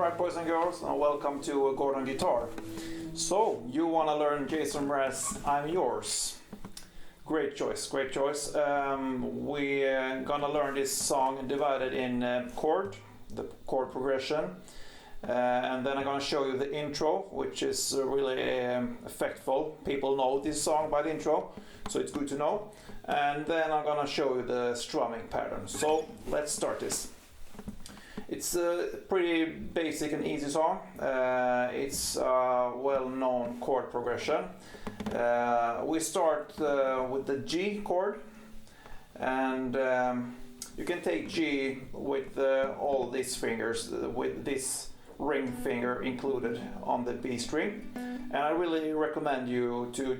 Alright, boys and girls, and welcome to Gordon Guitar. So, you want to learn Jason Mraz, I'm Yours. Great choice, great choice. We're gonna learn this song divided in the chord progression. And then I'm gonna show you the intro, which is really effectful. People know this song by the intro, so it's good to know. And then I'm gonna show you the strumming pattern. So, let's start this. It's a pretty basic and easy song. It's a well-known chord progression. We start with the G chord, and you can take G with all these fingers, with this ring finger included on the B string. And I really recommend you to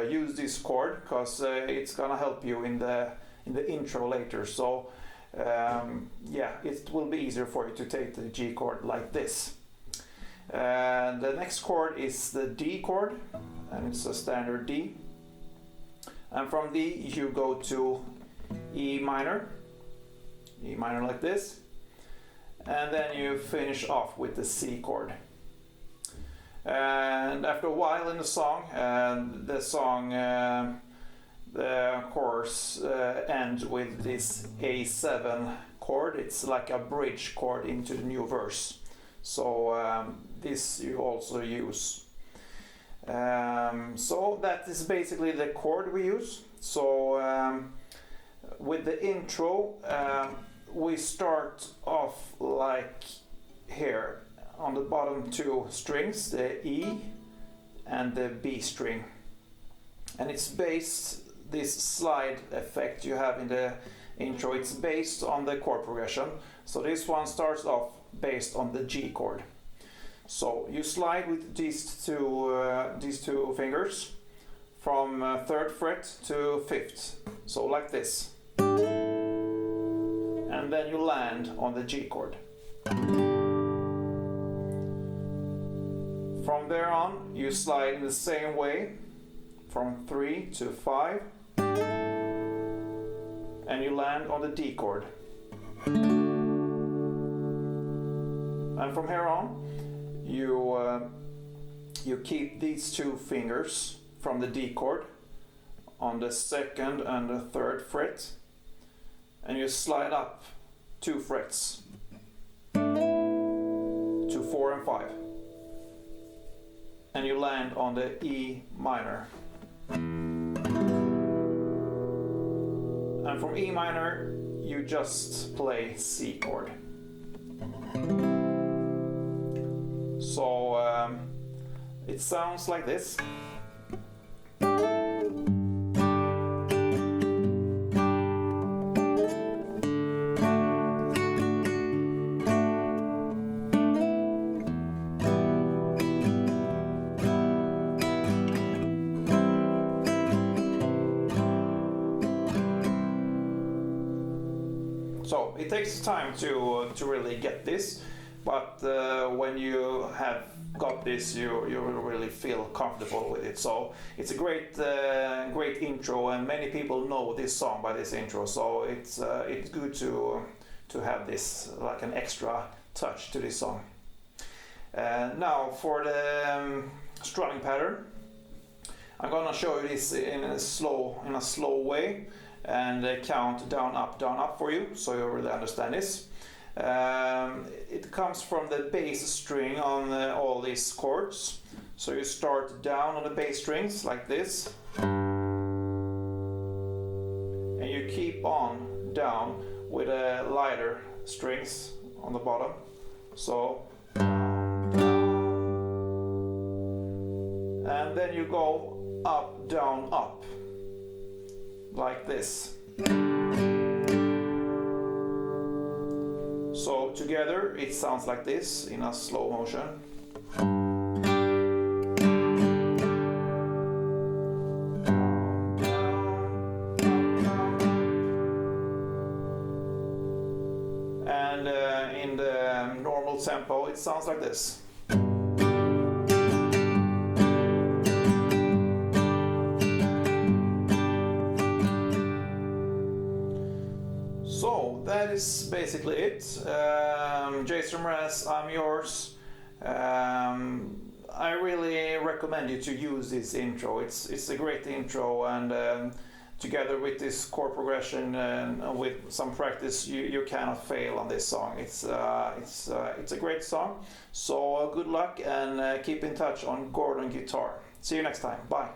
use this chord because it's gonna help you in the intro later. So yeah, it will be easier for you to take the G chord like this. The next chord is the D chord, and it's a standard D. And from D you go to E minor like this, and then you finish off with the C chord. And after a while in the song, the chorus ends with this A7 chord. It's like a bridge chord into the new verse. So this you also use. So that is basically the chord we use. So with the intro, we start off like here on the bottom two strings, the E and the B string. And it's based, this slide effect you have in the intro, it's based on the chord progression. So this one starts off based on the G chord. So you slide with these two fingers from 3rd fret to 5th. So like this. And then you land on the G chord. From there on, you slide in the same way from 3 to 5. And you land on the D chord. And from here on, you keep these two fingers from the D chord on the 2nd and the 3rd fret, and you slide up 2 frets to 4 and 5, and you land on the E minor. And from E minor you just play C chord. So it sounds like this. So it takes time to really get this, but when you have got this, you will really feel comfortable with it. So it's a great intro, and many people know this song by this intro. So it's good to have this like an extra touch to this song. Now for the strumming pattern, I'm gonna show you this in a slow way, and count down up for you, so you really understand this. It comes from the bass string on all these chords. So you start down on the bass strings like this, and you keep on down with lighter strings on the bottom. So and then you go up, down, up like this. So together it sounds like this in a slow motion. And in the normal tempo it sounds like this. So that is basically it. Jason Mraz, I'm yours. I really recommend you to use this intro. It's a great intro, and together with this chord progression and with some practice, you cannot fail on this song. It's a great song. So good luck, and keep in touch on Chord on Guitar. See you next time. Bye.